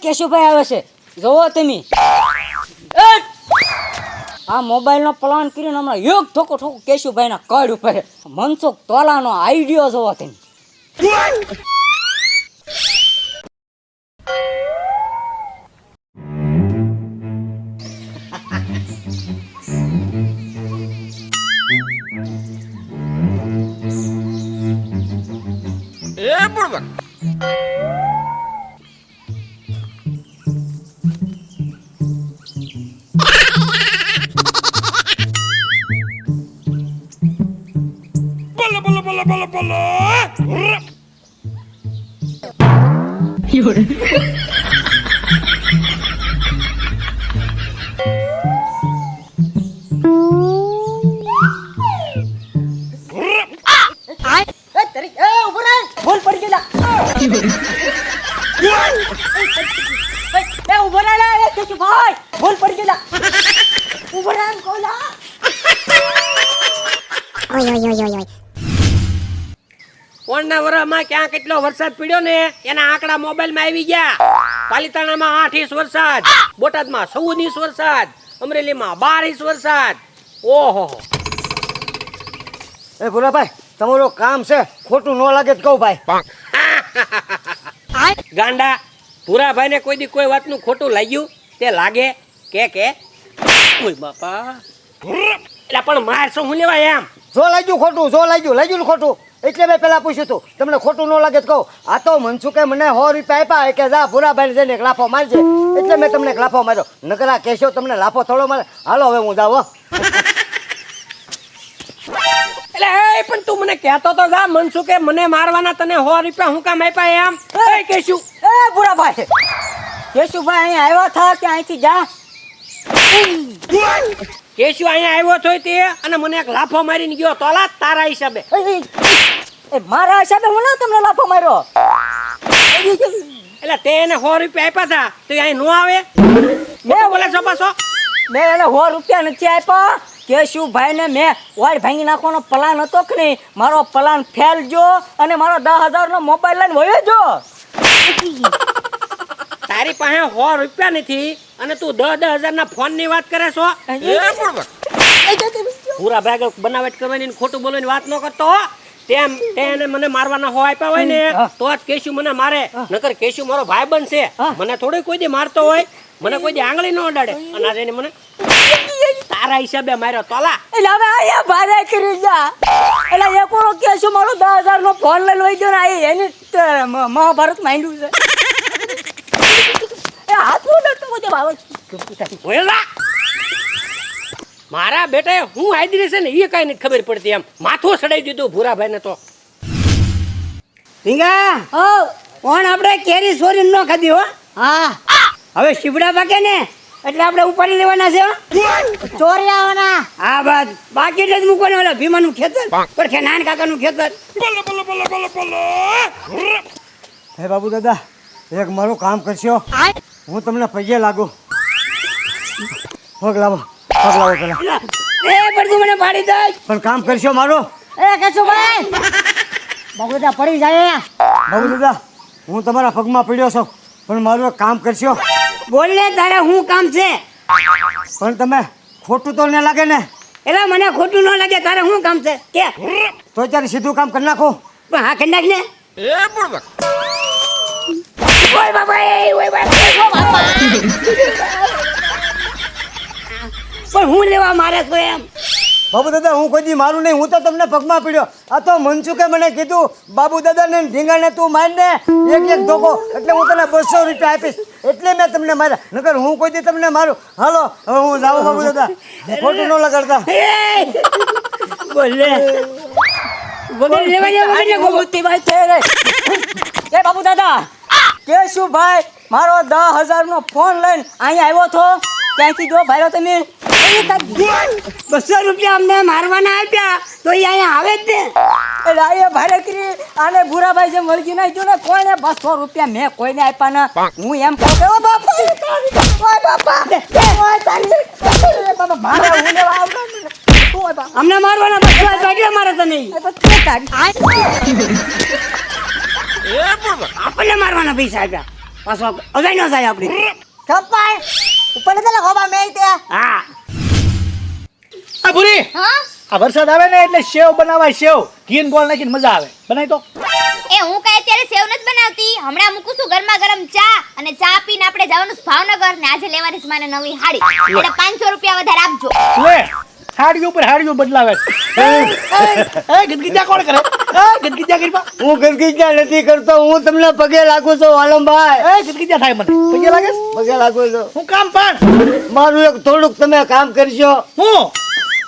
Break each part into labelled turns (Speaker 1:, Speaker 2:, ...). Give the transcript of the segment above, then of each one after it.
Speaker 1: કેશુભાઈ આવે છે, જોવો તમે. આ મોબાઈલનો પ્લાન કરીને હમણાં એક ઠોકો કેશુભાઈના કડ ઉપર મનસુખ તોલાનો આઈડિયો જોવો તમે. બોલ પડી ગયેલા. ઉભો રહે કેશુભાઈ, બોલ પડી ગયેલા. ઉભો રહે કોલા.
Speaker 2: કોણના વરામાં ક્યાં કેટલો વરસાદ પડ્યો ને એના આંકડા મોબાઈલમાં આવી ગયા. પાલિતાણામાં 8 ઇંચ વરસાદ, બોટાદમાં 14 ઇંચ વરસાદ, અમરેલીમાં 12 ઇંચ વરસાદ. ઓહો
Speaker 3: એ ભૂરાભાઈ, તમારું કામ છે, ખોટું ન લાગે તો કહું ભાઈ.
Speaker 2: ગાંડા, ભૂરાભાઈને કોઈ દી કોઈ વાતનું ખોટું લાગ્યું તે લાગે કે ઓય બાપા. એટલે પણ માર શું હું લેવા એમ?
Speaker 3: જો લાગ્યું ખોટું, જો લાગ્યું ખોટું, એટલે મેં પેલા પૂછ્યું હતું. તમને ખોટું ન લાગે તો કહું. આ તો મનસુખે મને 100 રૂપિયા આપ્યા કે જા ભૂરાભાઈને જઈને એક લાફો મારજે, એટલે મેં તમને એક લાફો માર્યો. નકર આ કેશો તમને લાફો થોડો મારે. હાલો હવે હું જાઉં.
Speaker 2: એટલે એ પણ તું મને કહેતો તો જા, મનસુખે મને મારવાના તને 100 રૂપિયા હું કામ આપ્યા એમ? એ કેશું,
Speaker 1: એ ભૂરાભાઈ, કેશુભાઈ અહીંયા આવ્યા થા કે અહીંથી જા.
Speaker 2: કેશું અહીંયા આવ્યો તો તે અને મને એક લાફો મારીને ગયો. તોલા તારા હિસાબે.
Speaker 1: એ મારા હિસાબે હું ના તમને લાફો માર્યો.
Speaker 2: એટલે તે એને 100 રૂપિયા આપ્યા હતા તો અહીં નો આવે?
Speaker 1: મેં
Speaker 2: બોલે છો પાછો?
Speaker 1: મેં એને 100 રૂપિયા નથી આપ્યા. કેશુભાઈને મેં વાળ ભાંગી નાખવાનો પ્લાન હતો કે નહીં, મારો પ્લાન ફેલ ગયો અને મારો 10,000 નો મોબાઈલ લઈને વયો ગયો.
Speaker 2: તારી પાસે 100 રૂપિયા નથી અને તું 10,000 ના ફોન ની વાત કરે છો? પૂરા ભાગ બનાવટ કરવાની ખોટું બોલવાની વાત ન કરતો હો. તેમ તેને મને મારવાના 100 આપ્યા હોય ને તો જ કેશુ મને મારે, નકર કેશુ મારો ભાઈ બનશે. મને થોડી કોઈ દી મારતો હોય, મને કોઈ દી આંગળી ન અડાડે. અને આજે એને મને તારા હિસાબે માર્યો. તોલા
Speaker 1: એટલે હવે અહીંયા ભારે કરી જા. એટલે એ કોનો કેશુ મારો 10,000 નો ફોન લઈને વહી ગયો ને એની મહાભારત માંડ્યું છે. એ હાથમાં ડરતો બધે ભાવ
Speaker 2: બોલા. મારા બેટાએ હું આદરી છે ને એ કઈ નથી ખબર પડતી. એમ માથું સડાઈ દીધું ભૂરાભાઈ ને તો.
Speaker 4: ઢીંગા, કોણ આપણે કેરી સોરી ન ખાધી હો.
Speaker 1: હા,
Speaker 4: હવે શીબડા પાકે ને એટલે આપણે ઉપાડી લેવાના છે.
Speaker 1: ચોરી આવવાના.
Speaker 4: હા બસ, બાકી જ મૂકવાનું. ઓલા ભીમાનું ખેતર પણ છે, નાન કાકાનું ખેતર.
Speaker 3: હે બાબુ દાદા, એક મારું કામ કરશો, હું તમને પૈયે લાગુ. પગ લાવો પેલા.
Speaker 4: એ બધું મને પાડી દે.
Speaker 3: પણ કામ કરશો મારું.
Speaker 1: એ કેશુભાઈ, બગુદા પડી જાય.
Speaker 3: બાબુ દાદા, હું તમારા પગમાં પડ્યો છું, પણ મારું એક કામ કરશો.
Speaker 4: બોલ ને, તારે શું કામ છે?
Speaker 3: પણ તમે ખોટું તો ન લાગે ને?
Speaker 4: એટલે મને ખોટું ન લાગે. તારે શું કામ છે કે?
Speaker 3: તો ત્યારે સીધું કામ કરી નાખો.
Speaker 4: પણ હા કરી નાખ ને. ઓય બાપા, ઓય બાપા. પણ હું લેવા મારે તો એમ.
Speaker 3: બાબુ દાદા, હું કોઈ દી મારું નહીં, હું તો તમને પગમાં પડ્યો. આ તો મનસુખે મને કીધું બાબુ દાદાને ઢીંગાને તું મારને એક ધોકો, એટલે હું તને 200 રૂપિયા આપીશ, એટલે મેં તમને માર્યા. નકર હું કોઈ દી તમને મારું. હાલો હવે હું જાઉં બાબુ દાદા, ખોટું ન લગાડતા.
Speaker 4: બોલે વગર લેવા
Speaker 1: એ બાબુ દાદા, કેશુભાઈ મારો 10,000 નો ફોન લઈને અહીંયા આવ્યો છો. ક્યાંથી જો ભાઈરો તમે?
Speaker 4: 200 રૂપિયા અમને મારવાના આપ્યા તો એ અહીંયા આવે જ ને.
Speaker 1: એટલે આ ભારે કરી આને ભૂરાભાઈ જેમ વળગી નાખ્યો ને. કોઈને 200 રૂપિયા મેં કોઈને આપ્યા ના. હું એમ કહું કે ઓ બાપા, ઓય બાપા, ઓય તારી બાપા મારે હું લેવા આવતો. ઓય બાપા,
Speaker 4: અમને મારવાના 200 આપ્યા એટલે મારે તને.
Speaker 1: આપણને
Speaker 4: આપણને મારવાના પૈસા આપ્યા. પાછો અગાઈ ન જાય આપણી
Speaker 1: કપાય ઉપર એટલે ખોબા મેં તે
Speaker 4: હા
Speaker 5: આ ભૂરી
Speaker 6: હા
Speaker 5: આ વરસાદ આવે ને એટલે સેવ બનાવાય સેવ ઘી ને ગોળ નાખીને મજા આવે બનાવી તો
Speaker 6: એ હું કઈ અત્યારે સેવ નથી બનાવતી હમણાં મૂકું છું ગરમા ગરમ ચા અને ચા પીને આપણે જવાનું છે ભાવનગર ને આજે લેવાની છે મને નવી હાડી એટલે 500 રૂપિયા વધારે આપજો
Speaker 5: લે હાડીઓ ઉપર હાડીઓ બદલાવે છે એ ગદગીજા કોણ કરે એ ગદગીજા કરી પા
Speaker 3: હું ગરગીજા નથી કરતો, હું તમને પગે લાગુ છું વાલમભાઈ.
Speaker 5: એ ગદગીજા થાય મને પગે લાગે છે?
Speaker 3: પગે લાગુ છું.
Speaker 5: હું કામ પણ
Speaker 3: મારું એક થોડુંક તમે કામ કરશો,
Speaker 5: હું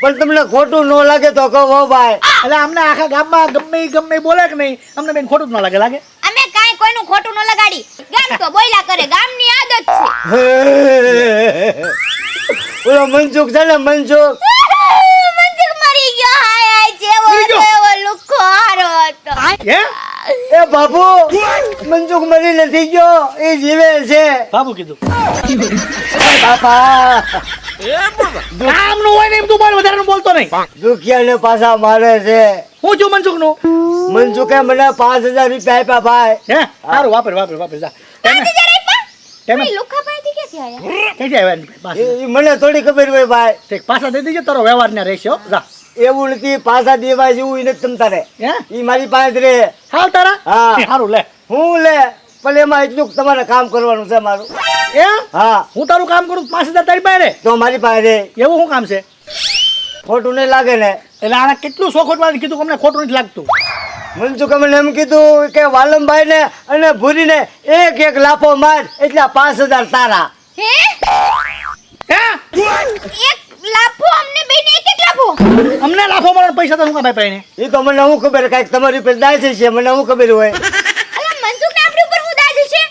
Speaker 3: પણ તમને ખોટું ન લાગે તો કહો ભાઈ.
Speaker 5: એટલે અમને આખા ગામમાં ગમે ઈ બોલે કે નહીં અમને બેન ખોટું જ ન લાગે
Speaker 6: અમે કાંઈ કોઈનું ખોટું ન લગાડી ગામ તો બોયલા કરે ગામની આદત છે
Speaker 3: ઓલો મનસુખ છે ને મનસુખ,
Speaker 6: મંજુક મરી ગયો હાય હાય જેવો
Speaker 5: મરી ગયો?
Speaker 6: તેવો લુખો હારો હતો
Speaker 5: હે
Speaker 3: એ બાપુ મનસુખ મરી નથી ગયો, એ જીવે છે.
Speaker 5: બાબુ કીધું
Speaker 3: બાપા
Speaker 5: કામ નું હોય ને એમ તું બોલ વધારે બોલતો નહીં
Speaker 3: દુખિયાને પાછા મારે છે.
Speaker 5: હું છું મનસુખ નું
Speaker 3: મનસુખે મને 5000 રૂપિયા આપ્યા ભાઈ.
Speaker 5: હે સારું વાપર જા
Speaker 6: પાંચ હજાર આપ્યા?
Speaker 5: તેમે
Speaker 6: ઓલી લુખા પાસેથી ક્યાંથી આયા?
Speaker 5: કઈ જાય પાછા
Speaker 3: એ મને થોડી ખબર હોય ભાઈ.
Speaker 5: ઠીક પાછા દઈ દીજો તારો વ્યવહાર ને રહેશે હો જા
Speaker 3: એવું નથી, પાછા દેવા જેવું નથી તમ તારે.
Speaker 5: હે
Speaker 3: ઈ મારી પાસે રે.
Speaker 5: હાલ તારા
Speaker 3: હા.
Speaker 5: સારું લે
Speaker 3: હું લે પણ એમાં એટલું તમારે કામ કરવાનું છે મારું.
Speaker 5: એમ
Speaker 3: હા
Speaker 5: હું તારું કામ કરું 5000 તારી પાસે રે
Speaker 3: તો મારી પાસે રે.
Speaker 5: એવું શું કામ છે
Speaker 3: ખોટું નહીં લાગે ને?
Speaker 5: એટલે આને કેટલું સોખોટ વાળી કીધું કે અમને ખોટું નથી લાગતું
Speaker 3: મનસુખે મને એમ કીધું કે વાલમભાઈ ને અને ભૂરીને એક લાફો માર એટલે 5000 તારા.
Speaker 6: હે
Speaker 5: હે
Speaker 6: એક લાફો અમને બેને એક લાફો
Speaker 5: અમને લાફો મારવાનો પૈસા તો શું કામ આપ્યા એને
Speaker 3: એ તો મને શું ખબર, કાંઈક તમારી ઉપર દાય છે મને શું ખબર હોય.
Speaker 6: અલા મનસુખને આપણી ઉપર હું દાજ છે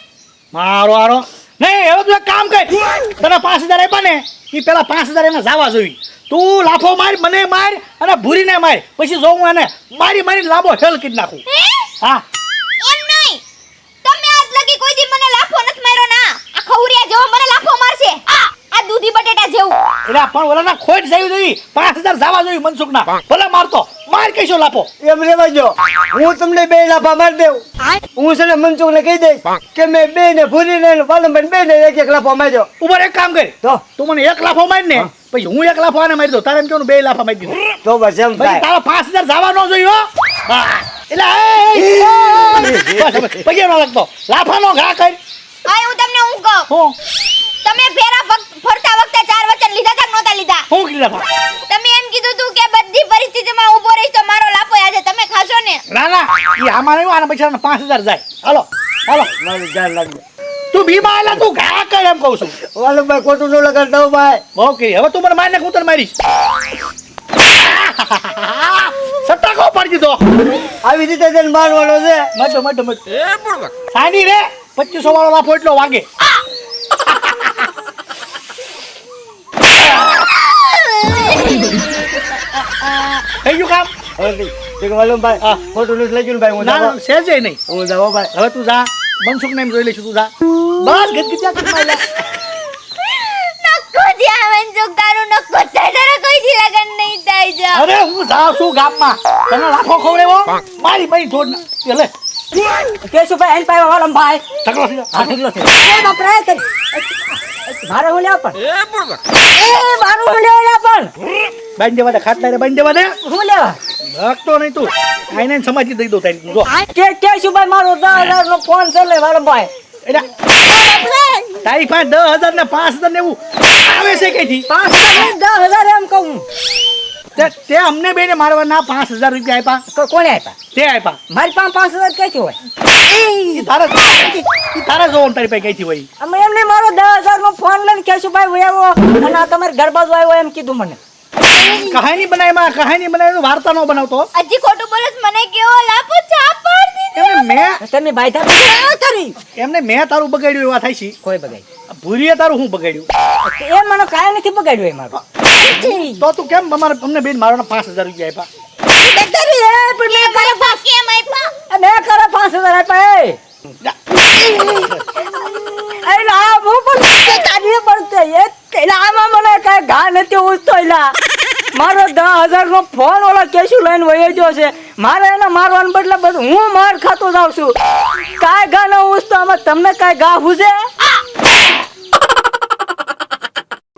Speaker 5: મારો આરો નહીં હવે તું એક કામ કર તને 5000 આપ્યા ને એ પેલા 5000 એને જવા જોઈ તું લાફો માર મને માર અને ભૂરીને માર પછી જો હું એને મારી લાંબો હેલ કરી નાખું
Speaker 6: હે
Speaker 5: હા
Speaker 6: એમ નહીં તમે આજ લગી કોઈ દી મને લાફો નથી માર્યો ના આ ખવરિયા જેવો મને લાફો મારશે આ દૂધી બટેટા જેવું
Speaker 5: એટલે પણ ઓલાના ખોટ જવી જોઈ 5000 જવા જોઈ મનસુખના ભલે મારતો માર કઈશો લાફો
Speaker 3: એમ રેવા જો, હું તમને 2 લાફા મારી દેવું. હું છે ને મનસુખને કહી દઈશ કે મેં 2 ને ભૂરીને ને વાલમભાઈ 2 ને એક લાફો માર્યો.
Speaker 5: ઉપર એક કામ કર
Speaker 3: તો
Speaker 5: તું મને એક લાફો માર ને પછી હું એક લાફો આને મારી દઉં તારે એમ કેવું 2 લાફા મારી દીધું
Speaker 3: તો બસ એમ
Speaker 5: પછી
Speaker 3: થાય.
Speaker 5: તારા 5000 જવા ન જોઈ હો હા એટલે બસ પછી ન લાગતો લાફાનો ઘા કર
Speaker 6: આ હું તમને હું કહું
Speaker 5: હું
Speaker 6: તમે ફરતા વખતે 4 વચન લીધા કે નહોતા લીધા
Speaker 5: હું કીધું લાફા
Speaker 6: તમે એમ કીધું તું કે બધી પરિસ્થિતિમાં ઊભો રહીશ તો મારો લાફો આજે તમે ખાશો ને
Speaker 5: ના એ આમાં નહીં આના પૈસા 5000 જાય હાલો
Speaker 3: મારું ધ્યાન રાખજો.
Speaker 5: તું બીમાર આલા તું ઘા કર એમ કહું છું
Speaker 3: વાલમભાઈ ખોટું ન લગાડતા હો ભાઈ.
Speaker 5: ઓકે હવે તું મને મારને હું તને મારીશ સટ્ટાકો પાડી દીધો
Speaker 3: આવી રીતે તેને મારવાનો છે.
Speaker 5: મત સાની રે 2500 વાળો લાફો એટલો વાગે થઈ ગયું કામ
Speaker 3: હવે તે વાલમભાઈ
Speaker 5: હા.
Speaker 3: ખોટું નથી લાગ્યું ને ભાઈ. હું
Speaker 5: ના
Speaker 3: જાઉં.
Speaker 5: સહેજે નહીં
Speaker 3: હું જાઉં ભાઈ.
Speaker 5: હવે તું જા મનસુખ ને એમ જોઈ લઈશું તું જા બસ ગદગદા કરી માર્યા
Speaker 6: નક્કો ત્યાં મંજુક તારું નક્કો તારા કોઈથી લગન નહીં થાય જા
Speaker 5: અરે હું જાઉં છું ગામમાં તને લાફો ખવડાવો મારી થોડ ના લે
Speaker 1: કેશુભાઈ એન પાય વાલમભાઈ
Speaker 5: ઢગલો થઈ
Speaker 1: આ ઢગલો છે એ બાપરે મારે હું લેવા પણ એ મારું હું લેવા પણ
Speaker 5: બાંધી દેવા દે ખાટલા રે બાંધી દેવા દે
Speaker 1: હું લેવા
Speaker 5: રાખતો નહીં તું આઈને સમાજી દઈ દો તારી જો
Speaker 1: કેશુભાઈ મારો 10000 નો ફોન છે ને વાલમભાઈ
Speaker 5: એટલે તારી પાસે 10000 ને 5000 ને એવું આવે છે કઈથી
Speaker 1: 5000 એમ કહું
Speaker 5: તે અમને બેને મારવાના 5000 રૂપિયા આપ્યા
Speaker 1: કોણે આપ્યા
Speaker 5: તે આપ્યા
Speaker 1: મારી પાસે 5000 ક્યાંથી હોય
Speaker 5: ઈ તારે જોવાનું તારી પાસે કઈથી હોય
Speaker 1: અમે એમને મારો 10000 નો ફોન લઈને કેશુભાઈ વયાવો અને આ તમારે ઘર બાજુ આવ્યો એમ કીધું મને
Speaker 5: કહાની બનાવી વાર્તા નો બનાવતો
Speaker 6: હજી ખોટું બોલસ મને કેવો લાફો ચા પાડી દીધી
Speaker 1: તમે બાયધા કરી
Speaker 5: એમને મેં તારું બગાડ્યું એવા થાય છે
Speaker 1: કોઈ બગાઈ
Speaker 5: ભૂરીએ તારું હું બગાડ્યું
Speaker 1: એ મને કાંઈ નથી બગાડ્યું એ મારું
Speaker 5: તો તું કેમ અમને બેન મારવાના 5000 રૂપિયા
Speaker 6: મેં મારા બાપ કેમ આપ્યા
Speaker 1: મેં ખરા 5000 આપ્યા એ લા હું પણ તારી પડતે એ તેલામાં મને કાંઈ ઘા નથી ઉસતો એલા મારો 10000 નો ફોન ઓલા કેશું લઈને વયો ગયો છે મારે એને મારવાને બદલે બધું હું માર ખાતો જાઉં છું કાંઈ ઘા ન ઉસતો આમાં તમને કાંઈ ગાભું છે